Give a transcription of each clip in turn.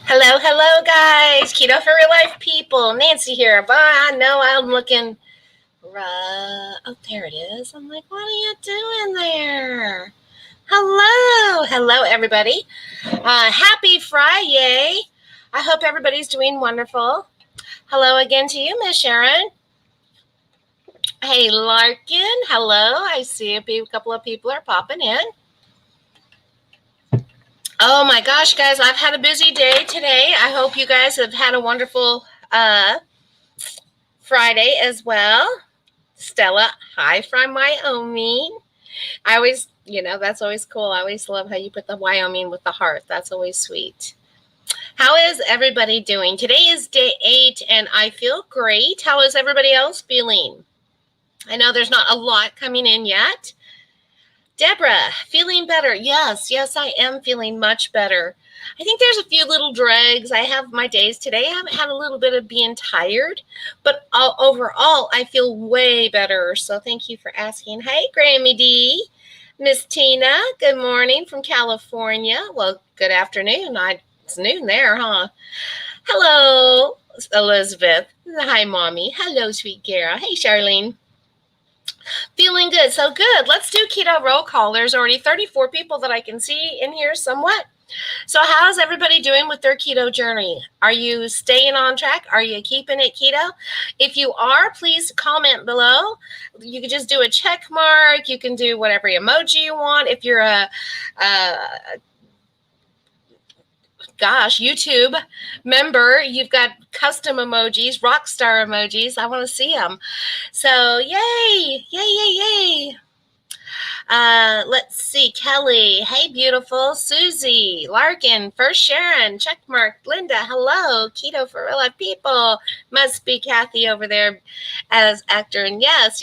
Hello, hello, guys. Keto for Real Life people. Nancy here. But I know I'm looking. Oh, there it is. I'm like, what are you doing there? Hello, everybody. Happy Friday. I hope everybody's doing wonderful. Hello again to you, Miss Sharon. Hey, Larkin. Hello. I see a couple of people are popping in. Oh my gosh, guys, I've had a busy day today. I hope you guys have had a wonderful Friday as well. Stella, hi from Wyoming. I always, that's always cool. I always love how you put the Wyoming with the heart. That's always sweet. How is everybody doing? Today is day 8 and I feel great. How is everybody else feeling? I know there's not a lot coming in yet. Deborah, feeling better. Yes, I am feeling much better. I think there's a few little dregs. I have my days today. I haven't had a little bit of being tired, but overall, I feel way better. So thank you for asking. Hey, Grammy D. Miss Tina, good morning from California. Well, good afternoon. It's noon there, huh? Hello, Elizabeth. Hi, Mommy. Hello, sweet Gara. Hey, Charlene. Feeling good. So good. Let's do keto roll call. There's already 34 people that I can see in here somewhat. So how's everybody doing with their keto journey? Are you staying on track? Are you keeping it keto? If you are, please comment below. You can just do a check mark. You can do whatever emoji you want. If you're a YouTube member, you've got custom emojis, rock star emojis. I want to see them. So yay. Let's see, Kelly. Hey, beautiful. Susie, Larkin, First Sharon, checkmark, Linda, hello. Keto for Real Life people. Must be Kathy over there as actor. And yes.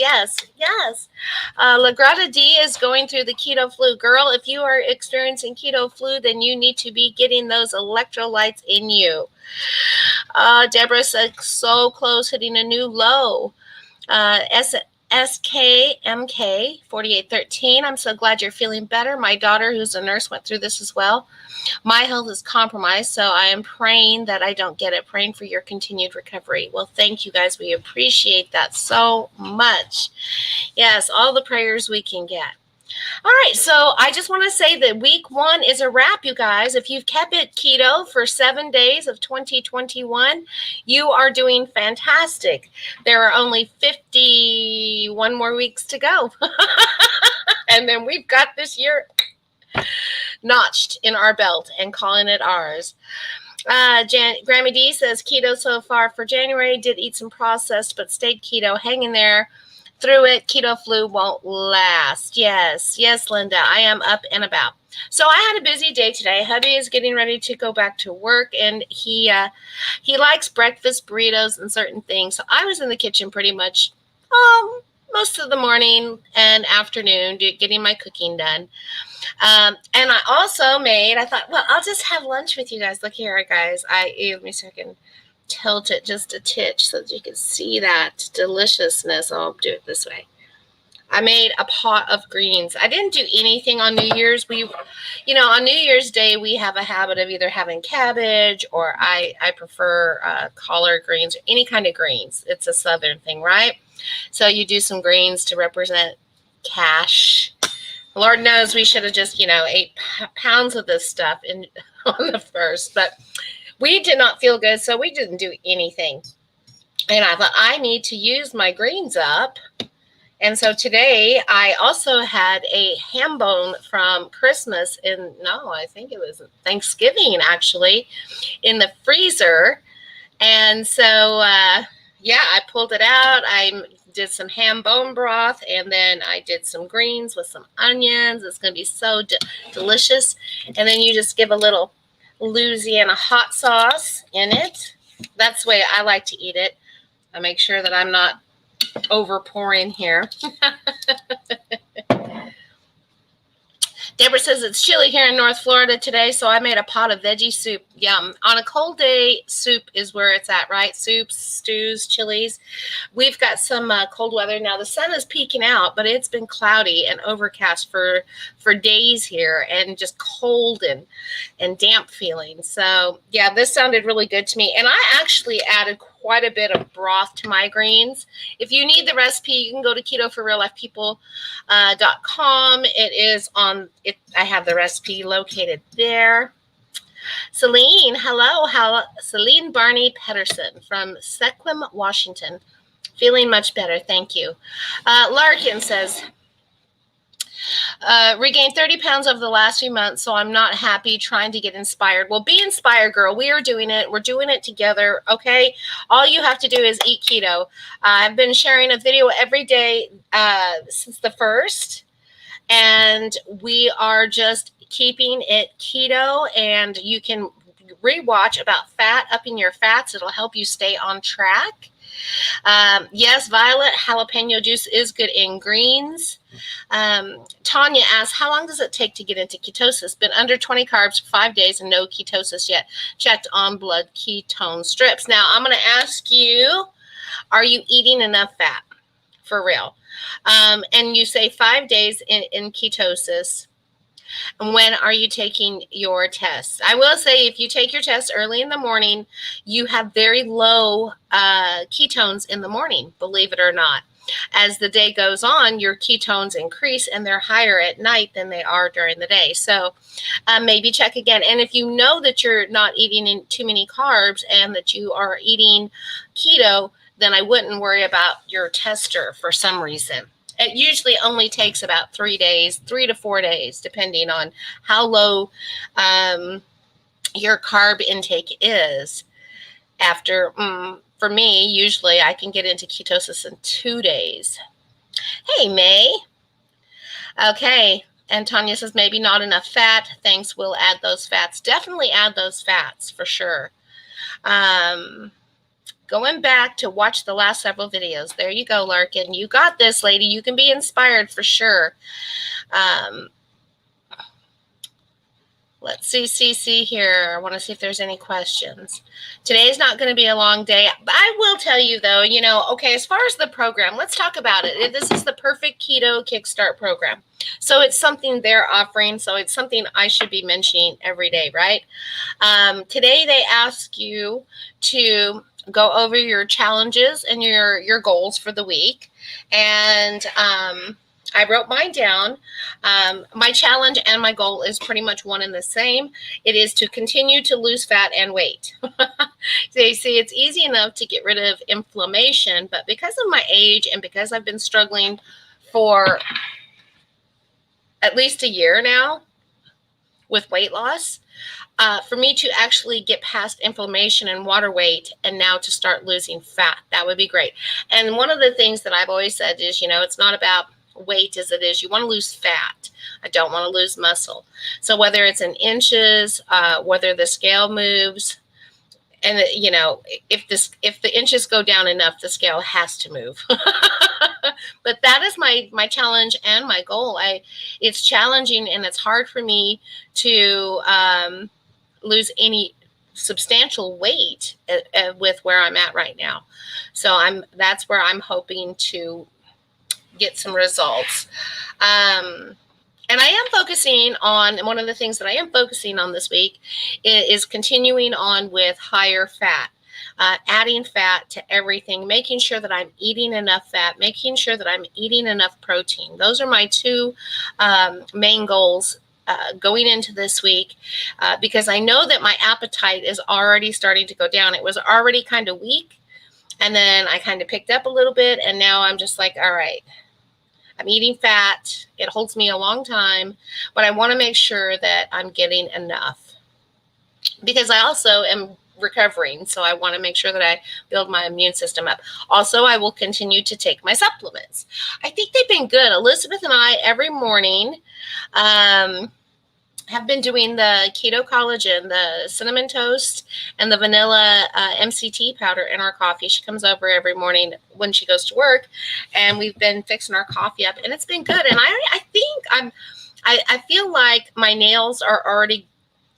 Lagrada D is going through the keto flu. Girl, if you are experiencing keto flu, then you need to be getting those electrolytes in you. Deborah said, so close, hitting a new low. SKMK 4813. I'm so glad you're feeling better. My daughter, who's a nurse, went through this as well. My health is compromised, so I am praying that I don't get it, praying for your continued recovery. Well, thank you guys. We appreciate that so much. Yes, all the prayers we can get. All right, so I just want to say that week 1 is a wrap, you guys. If you've kept it keto for 7 days of 2021, you are doing fantastic. There are only 51 more weeks to go. And then we've got this year notched in our belt and calling it ours. Grammy D says keto so far for January. Did eat some processed, but stayed keto, hanging there through it. Keto flu won't last. Yes, Linda, I am up and about. So I had a busy day today. Hubby is getting ready to go back to work, and he likes breakfast burritos and certain things. So I was in the kitchen pretty much most of the morning and afternoon getting my cooking done. And I also I thought, well, I'll just have lunch with you guys. Look here, guys. Let me see if I can tilt it just a titch so that you can see that deliciousness. I'll do it this way. I made a pot of greens. I didn't do anything on New Year's. On New Year's Day, we have a habit of either having cabbage or I prefer collard greens or any kind of greens. It's a Southern thing, right? So you do some greens to represent cash. Lord knows we should have just, 8 pounds of this stuff on the first, but we did not feel good, so we didn't do anything. And I thought, I need to use my greens up. And so today I also had a ham bone from Christmas I think it was Thanksgiving, actually, in the freezer. And so, I pulled it out. I did some ham bone broth, and then I did some greens with some onions. It's going to be so delicious. And then you just give a little Louisiana hot sauce in it. That's the way I like to eat it. I make sure that I'm not over pouring here. Deborah says it's chilly here in North Florida today, so I made a pot of veggie soup. Yum. On a cold day, soup is where it's at, right? Soups, stews, chilies. We've got some cold weather now. The sun is peeking out, but it's been cloudy and overcast for days here, and just cold and damp feeling. So yeah, this sounded really good to me. And I actually added quite a bit of broth to my greens. If you need the recipe, you can go to ketoforreallifepeople.com. It is on it. I have the recipe located there. Celine, hello. Celine Barney Pedersen from Sequim, Washington. Feeling much better, thank you. Larkin says, regained 30 pounds over the last few months, so I'm not happy, trying to get inspired. Well, be inspired, girl. We are doing it. We're doing it together, okay? All you have to do is eat keto. I've been sharing a video every day since the 1st, and we are just keeping it keto, and you can rewatch about fat, upping your fats. It'll help you stay on track. Yes, violet jalapeno juice is good in greens. Tanya asks, how long does it take to get into ketosis? Been under 20 carbs for 5 days and no ketosis yet. Checked on blood ketone strips. Now, I'm going to ask you, are you eating enough fat? For real. And you say 5 days in ketosis. And when are you taking your tests? I will say, if you take your test early in the morning, you have very low ketones in the morning, believe it or not. As the day goes on, your ketones increase, and they're higher at night than they are during the day. So maybe check again. And if you know that you're not eating too many carbs and that you are eating keto, then I wouldn't worry about your tester for some reason. It usually only takes about 3 days, 3 to 4 days, depending on how low your carb intake is. After, for me, usually I can get into ketosis in 2 days. Hey, May. Okay. And Tanya says, maybe not enough fat. Thanks. We'll add those fats. Definitely add those fats for sure. Going back to watch the last several videos. There you go, Larkin. You got this, lady. You can be inspired for sure. Let's see here. I want to see if there's any questions. Today's not going to be a long day. I will tell you, though, okay, as far as the program, let's talk about it. This is the Perfect Keto Kickstart program. So it's something they're offering. So it's something I should be mentioning every day, right? Today they ask you to go over your challenges and your goals for the week. And I wrote mine down. My challenge and my goal is pretty much one and the same. It is to continue to lose fat and weight. So you see, it's easy enough to get rid of inflammation, but because of my age and because I've been struggling for at least a year now with weight loss, for me to actually get past inflammation and water weight and now to start losing fat, that would be great. And one of the things that I've always said is, it's not about weight as it is. You want to lose fat. I don't want to lose muscle. So whether it's in inches, whether the scale moves, and if the inches go down enough, the scale has to move. But that is my challenge and my goal. It's challenging and it's hard for me to lose any substantial weight with where I'm at right now. So that's where I'm hoping to get some results. And I am focusing on, one of the things that I am focusing on this week is continuing on with higher fat, adding fat to everything, making sure that I'm eating enough fat, making sure that I'm eating enough protein. Those are my two main goals going into this week, because I know that my appetite is already starting to go down. It was already kind of weak, and then I kind of picked up a little bit, and now I'm just like, all right, I'm eating fat. It holds me a long time, but I want to make sure that I'm getting enough, because I also am recovering. So I want to make sure that I build my immune system up. Also, I will continue to take my supplements. I think they've been good. Elizabeth and I every morning have been doing the keto collagen, the cinnamon toast, and the vanilla MCT powder in our coffee. She comes over every morning when she goes to work, and we've been fixing our coffee up, and it's been good. And I think I feel like my nails are already,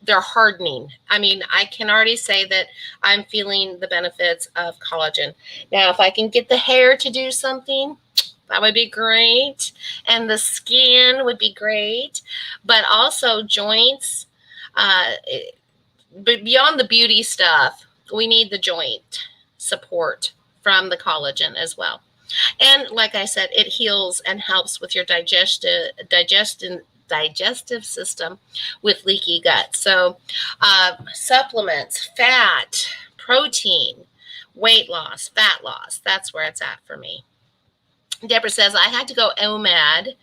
they're hardening. I mean, I can already say that I'm feeling the benefits of collagen. Now, if I can get the hair to do something, that would be great. And the skin would be great. But also joints, but beyond the beauty stuff, we need the joint support from the collagen as well. And like I said, it heals and helps with your digestive system with leaky gut. So supplements, fat, protein, weight loss, fat loss, that's where it's at for me. Deborah says, I had to go OMAD,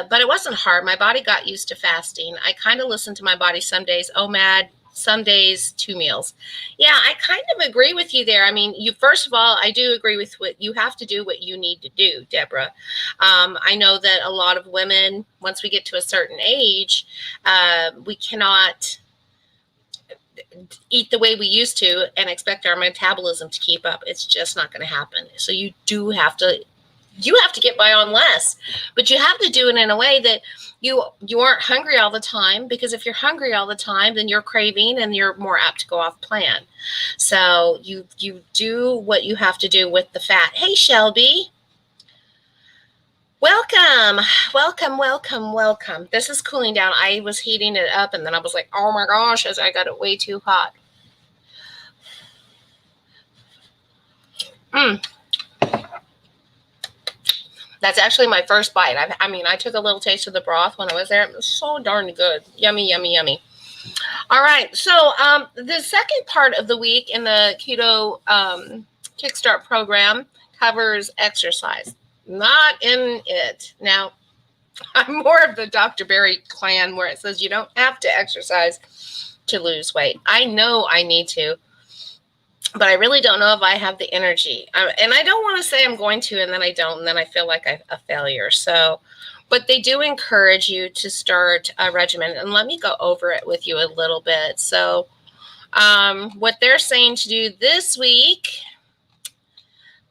but it wasn't hard. My body got used to fasting. I kind of listened to my body some days, OMAD, some days 2 meals. Yeah, I kind of agree with you there. I mean, first of all, I do agree with what you have to do, what you need to do, Deborah. I know that a lot of women, once we get to a certain age, we cannot eat the way we used to and expect our metabolism to keep up. It's just not going to happen. So you have to get by on less, but you have to do it in a way that you aren't hungry all the time, because if you're hungry all the time, then you're craving and you're more apt to go off plan. So you do what you have to do with the fat. Hey, Shelby. Welcome. This is cooling down. I was heating it up and then I was like, oh my gosh, as I got it way too hot. That's actually my first bite. I took a little taste of the broth when I was there. It was so darn good. Yummy, yummy, yummy. All right. So the second part of the week in the Keto Kickstart program covers exercise. Not in it. Now, I'm more of the Dr. Berry clan where it says you don't have to exercise to lose weight. I know I need to, but I really don't know if I have the energy. And I don't want to say I'm going to, and then I don't, and then I feel like I'm a failure. So, but they do encourage you to start a regimen. And let me go over it with you a little bit. So what they're saying to do this week,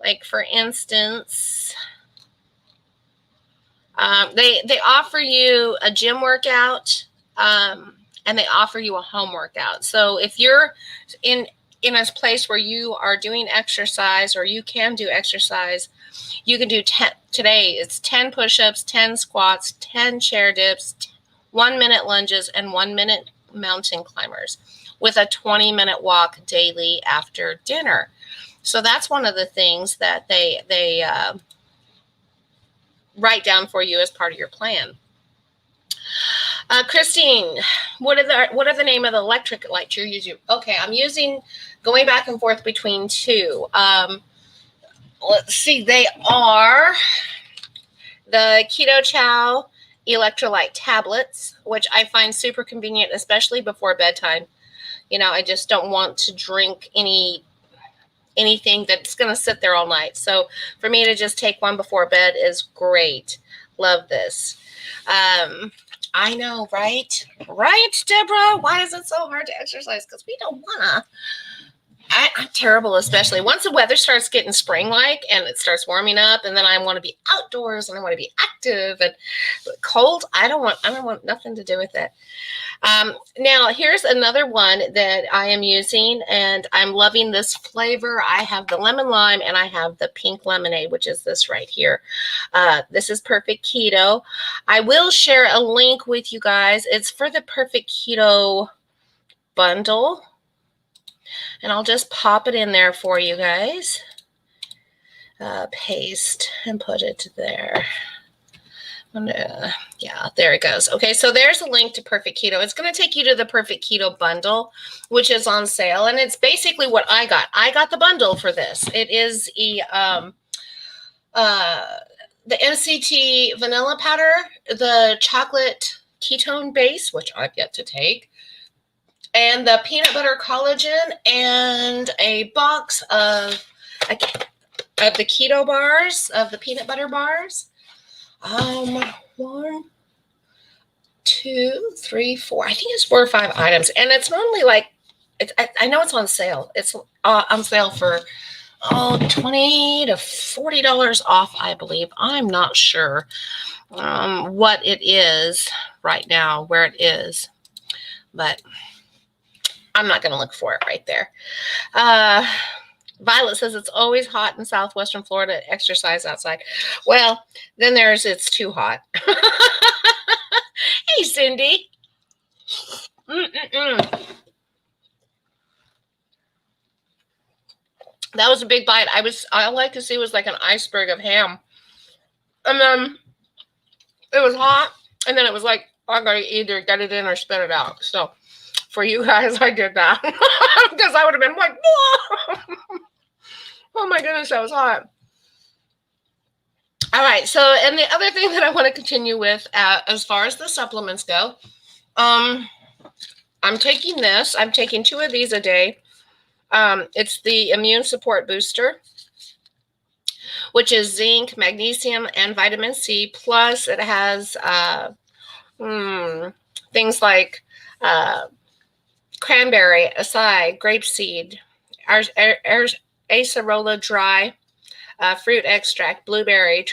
like for instance, they offer you a gym workout and they offer you a home workout. So if you're in a place where you are doing exercise or you can do exercise, you can do 10. Today it's 10 push-ups, 10 squats, 10 chair dips, 1 minute lunges, and 1 minute mountain climbers with a 20-minute walk daily after dinner. So that's one of the things that they write down for you as part of your plan. Christine, what are the name of the electric lights you're using? Okay, I'm using, going back and forth between two. Let's see, they are the Keto Chow electrolyte tablets, which I find super convenient, especially before bedtime. I just don't want to drink anything that's going to sit there all night. So for me to just take one before bed is great. Love this. I know, right? Right, Deborah? Why is it so hard to exercise? Because we don't want to. I'm terrible, especially once the weather starts getting spring-like and it starts warming up, and then I want to be outdoors and I want to be active, and cold, I don't want nothing to do with it. Now, here's another one that I am using, and I'm loving this flavor. I have the lemon lime and I have the pink lemonade, which is this right here. This is Perfect Keto. I will share a link with you guys. It's for the Perfect Keto bundle. And I'll just pop it in there for you guys. Paste and put it there. Yeah, there it goes. Okay, so there's a link to Perfect Keto. It's going to take you to the Perfect Keto bundle, which is on sale. And it's basically what I got. I got the bundle for this. It is the MCT vanilla powder, the chocolate ketone base, which I've yet to take, and the peanut butter collagen, and a box of the keto bars, of the peanut butter bars. 1, 2, 3, 4. I think it's 4 or 5 items, and it's normally like, I know it's on sale. It's on sale for $20 to $40 off, I believe. I'm not sure what it is right now, where it is, but I'm not going to look for it right there. Violet says it's always hot in southwestern Florida. Exercise outside. Well, then there's it's too hot. Hey, Cindy. That was a big bite. All I could see was like an iceberg of ham. And then it was hot. And then it was like, I gotta either get it in or spit it out. So for you guys, I did that. Because I would have been like, whoa. Oh my goodness, that was hot. All right. So, and the other thing that I want to continue with as far as the supplements go, I'm taking this. I'm taking 2 of these a day. It's the immune support booster, which is zinc, magnesium, and vitamin C. Plus, it has things like cranberry, acai, grapeseed, acerola dry, fruit extract, blueberry,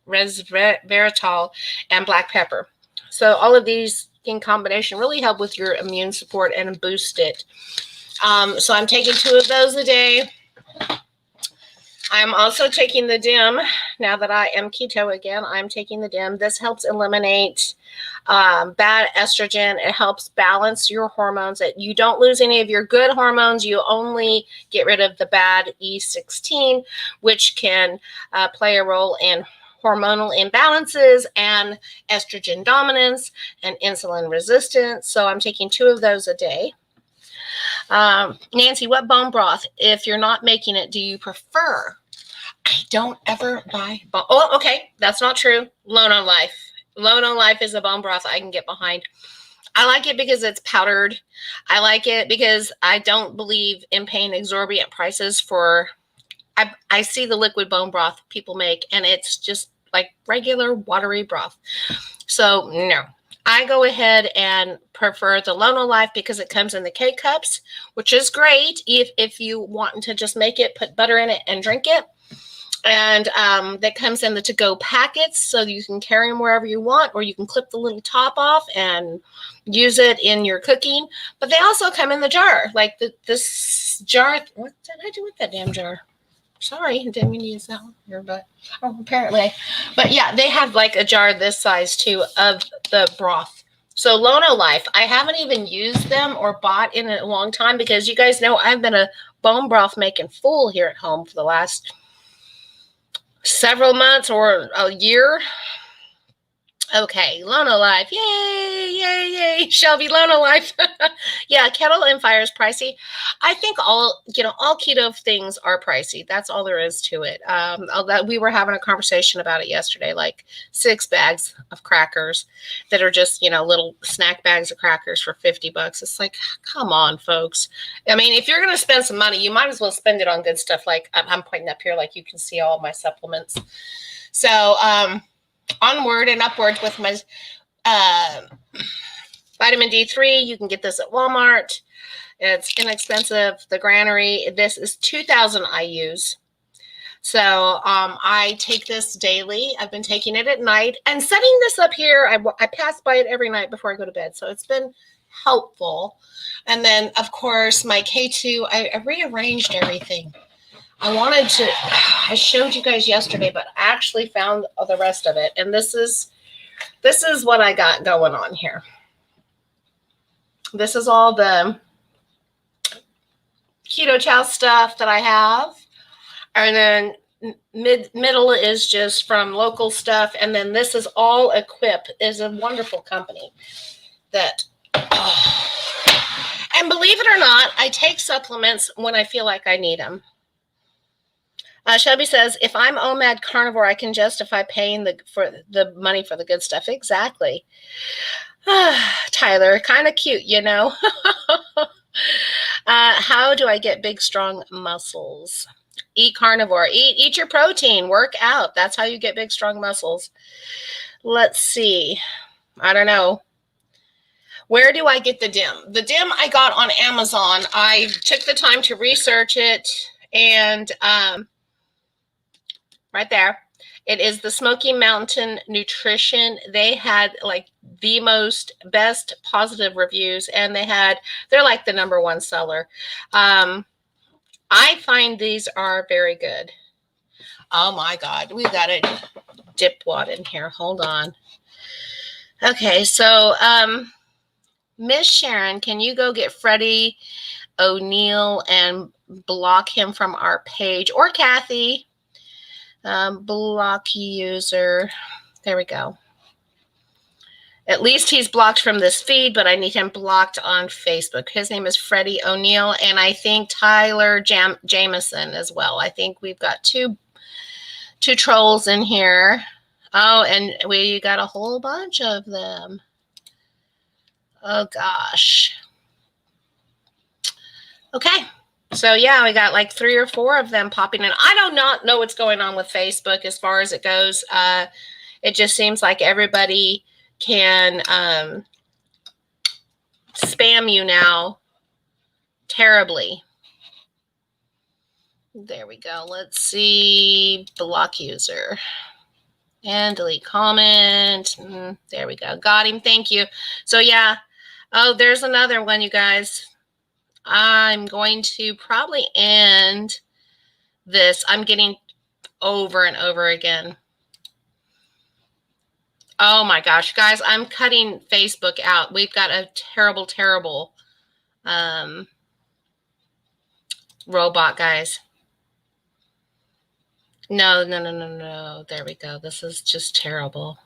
resveratrol, and black pepper. So all of these in combination really help with your immune support and boost it. So I'm taking 2 of those a day. I'm also taking the DIM. Now that I am keto again, I'm taking the DIM. This helps eliminate bad estrogen. It helps balance your hormones. You don't lose any of your good hormones. You only get rid of the bad E16, which can play a role in hormonal imbalances and estrogen dominance and insulin resistance. So I'm taking 2 of those a day. Nancy, what bone broth, if you're not making it, do you prefer? I don't ever buy bone. Oh, okay. That's not true. Lono Life. Lono Life is a bone broth I can get behind. I like it because it's powdered. I like it because I don't believe in paying exorbitant prices for, I see the liquid bone broth people make, and it's just like regular watery broth. So no, I go ahead and prefer the Lono Life because it comes in the K-cups, which is great if you want to just make it, put butter in it, and drink it. And that comes in the to-go packets, so you can carry them wherever you want, or you can clip the little top off and use it in your cooking. But they also come in the jar, like this jar. What did I do with that damn jar? Sorry, I didn't mean to use that one here, but apparently. But yeah, they have like a jar this size too of the broth. So Lono Life, I haven't even used them or bought in a long time because you guys know I've been a bone broth making fool here at home for the last several months or a year. Okay, Lono Life. Yay, yay, yay. Shelby, Lono Life. Yeah, kettle and fire is pricey. I think all keto things are pricey. That's all there is to it. We were having a conversation about it yesterday, like 6 bags of crackers that are just, little snack bags of crackers for $50. It's like, come on, folks. I mean, if you're going to spend some money, you might as well spend it on good stuff. Like I'm pointing up here, like you can see all my supplements. So, onward and upwards with my vitamin D3. You can get this at Walmart. It's inexpensive. The Granary, this is 2,000 IUs. So I take this daily. I've been taking it at night and setting this up here. I pass by it every night before I go to bed. So it's been helpful. And then, of course, my K2, I rearranged everything. I showed you guys yesterday, but I actually found the rest of it. And this is what I got going on here. This is all the Keto Chow stuff that I have. And then middle is just from local stuff. And then this is all Equip, is a wonderful company that, and believe it or not, I take supplements when I feel like I need them. Shelby says, if I'm OMAD carnivore, I can justify paying for the money for the good stuff. Exactly. Tyler, kind of cute, How do I get big, strong muscles? Eat carnivore. Eat your protein. Work out. That's how you get big, strong muscles. Let's see. I don't know. Where do I get the DIM? The DIM I got on Amazon. I took the time to research it. And right there, it is the Smoky Mountain Nutrition. They had like the most best positive reviews, and they're like the #1 seller. I find these are very good. Oh my God, we got a dipwad in here. Hold on. Okay, so Miss Sharon, can you go get Freddie O'Neill and block him from our page? Or Kathy, block user. There we go. At least he's blocked from this feed, but I need him blocked on Facebook. His name is Freddie O'Neill, and I think Tyler Jameson as well. I think we've got two trolls in here. Oh, and we got a whole bunch of them. Oh, gosh. Okay. So, yeah, we got like 3 or 4 of them popping in. I do not know what's going on with Facebook as far as it goes. It just seems like everybody can spam you now terribly. There we go. Let's see. Block user. And delete comment. There we go. Got him. Thank you. So, yeah. Oh, there's another one, you guys. I'm going to probably end this. I'm getting over and over again. Oh my gosh, guys, I'm cutting Facebook out. We've got a terrible, terrible robot, guys. No. There we go. This is just terrible.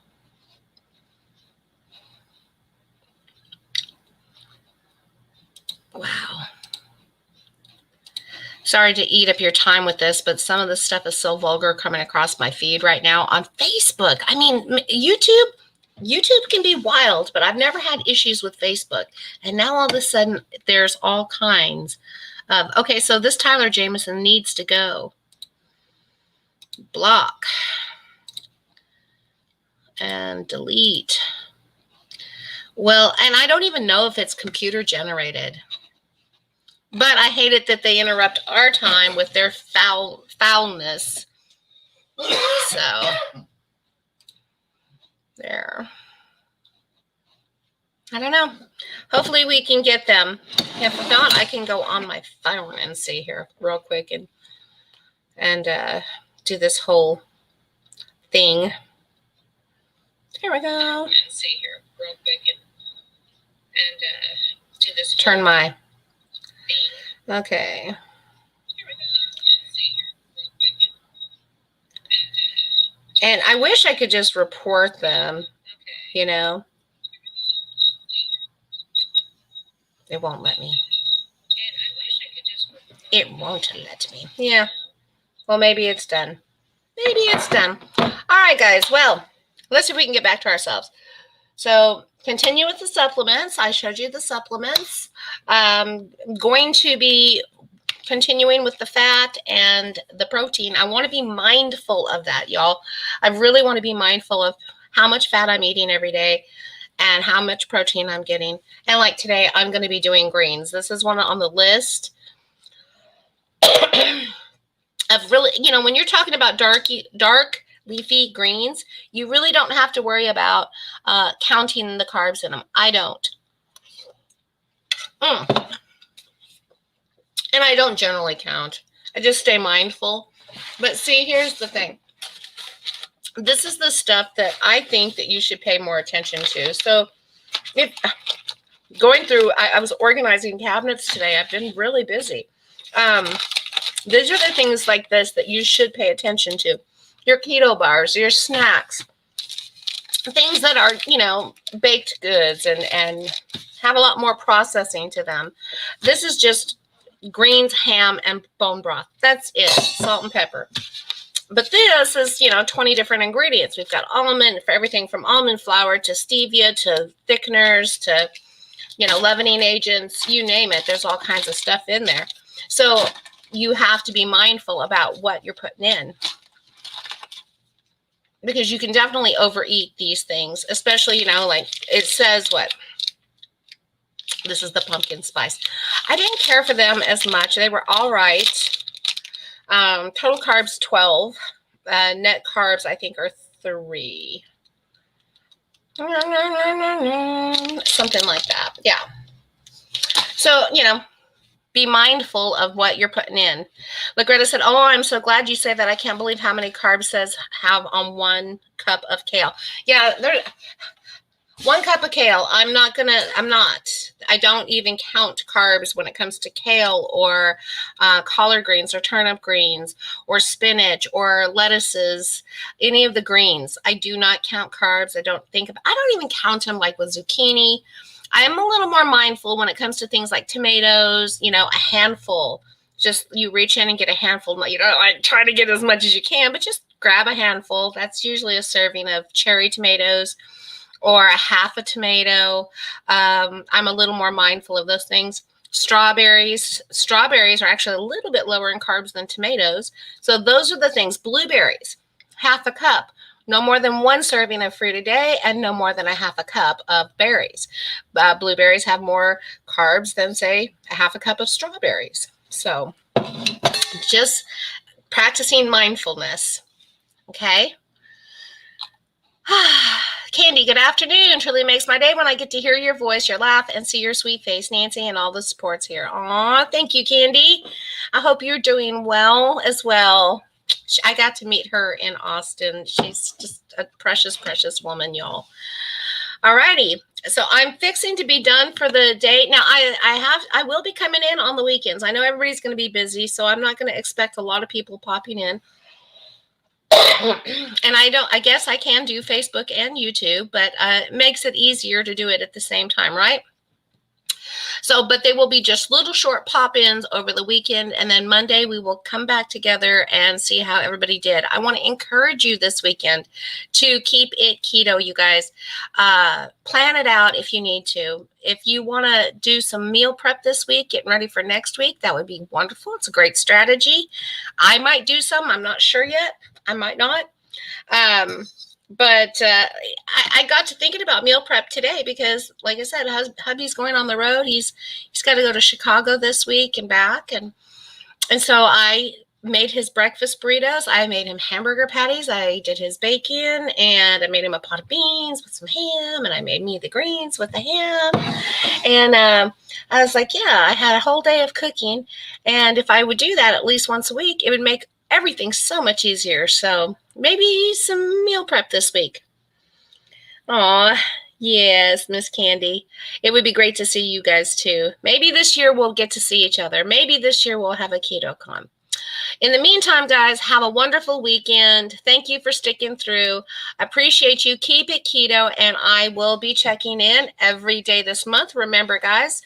Wow. Sorry to eat up your time with this, but some of this stuff is so vulgar coming across my feed right now on Facebook. I mean, YouTube can be wild, but I've never had issues with Facebook. And now all of a sudden, there's all kinds of, okay, so this Tyler Jameson needs to go. Block. And delete. Well, and I don't even know if it's computer generated. But I hate it that they interrupt our time with their foulness. So, there. I don't know. Hopefully we can get them. If not, I can go on my phone and see here real quick and do this whole thing. Here we go. And see here real quick and do this. Turn my. Okay. And I wish I could just report them, you know. It won't let me. It won't let me. Yeah. Well, maybe it's done. Maybe it's done. All right, guys. Well, let's see if we can get back to ourselves. So continue with the supplements. I showed you the supplements. Going to be continuing with the fat and the protein. I want to be mindful of that, y'all. I really want to be mindful of how much fat I'm eating every day and how much protein I'm getting. And like today, I'm going to be doing greens. This is one on the list of really, you know, when you're talking about dark leafy greens, you really don't have to worry about counting the carbs in them. I don't. And I don't generally count. I just stay mindful. But see, here's the thing. This is the stuff that I think that you should pay more attention to. So if going through, I was organizing cabinets today. I've been really busy. These are the things like this that you should pay attention to. Your keto bars, your snacks, things that are, you know, baked goods and have a lot more processing to them. This is just greens, ham, and bone broth. That's it. Salt and pepper. But this is, you know, 20 different ingredients. We've got almond, for everything from almond flour to stevia to thickeners to, you know, leavening agents, you name it. There's all kinds of stuff in there. So you have to be mindful about what you're putting in, because you can definitely overeat these things, especially, you know, like it says what? This is the pumpkin spice. I didn't care for them as much. They were all right. Total carbs 12. Net carbs I think are 3. Something like that. Yeah. So, be mindful of what you're putting in. Greta said, "Oh, I'm so glad you say that. I can't believe how many carbs says have on 1 cup of kale." Yeah, 1 cup of kale. I don't even count carbs when it comes to kale or collard greens or turnip greens or spinach or lettuces, any of the greens. I do not count carbs. I don't even count them like with zucchini. I'm a little more mindful when it comes to things like tomatoes, a handful. Just you reach in and get a handful. Like try to get as much as you can, but just grab a handful. That's usually a serving of cherry tomatoes or a half a tomato. I'm a little more mindful of those things. Strawberries are actually a little bit lower in carbs than tomatoes. So those are the things. Blueberries, half a cup. No more than 1 serving of fruit a day and no more than a half a cup of berries. Blueberries have more carbs than, say, a half a cup of strawberries. So just practicing mindfulness. Okay. Candy, good afternoon. Truly makes my day when I get to hear your voice, your laugh, and see your sweet face, Nancy, and all the supports here. Aw, thank you, Candy. I hope you're doing well as well. I got to meet her in Austin. She's just a precious, precious woman, y'all. Alrighty. So I'm fixing to be done for the day. Now I will be coming in on the weekends. I know everybody's going to be busy, so I'm not going to expect a lot of people popping in. And I guess I can do Facebook and YouTube, but it makes it easier to do it at the same time, right? So, but they will be just little short pop-ins over the weekend. And then Monday we will come back together and see how everybody did. I want to encourage you this weekend to keep it keto, you guys. Plan it out if you need to. If you want to do some meal prep this week, getting ready for next week, that would be wonderful. It's a great strategy. I might do some. I'm not sure yet. I might not. But I got to thinking about meal prep today because, like I said, hubby's going on the road. He's got to go to Chicago this week and back, and so I made his breakfast burritos. I made him hamburger patties. I did his bacon, and I made him a pot of beans with some ham, and I made me the greens with the ham. And I was like, yeah, I had a whole day of cooking, and if I would do that at least once a week, it would make everything so much easier. So maybe some meal prep this week. Aw, yes, Miss Candy. It would be great to see you guys too. Maybe this year we'll get to see each other. Maybe this year we'll have a KetoCon. In the meantime, guys, have a wonderful weekend. Thank you for sticking through. I appreciate you. Keep it keto, and I will be checking in every day this month. Remember, guys,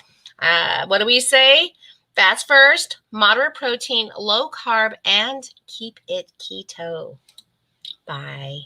what do we say? Fats first, moderate protein, low carb, and keep it keto. Bye.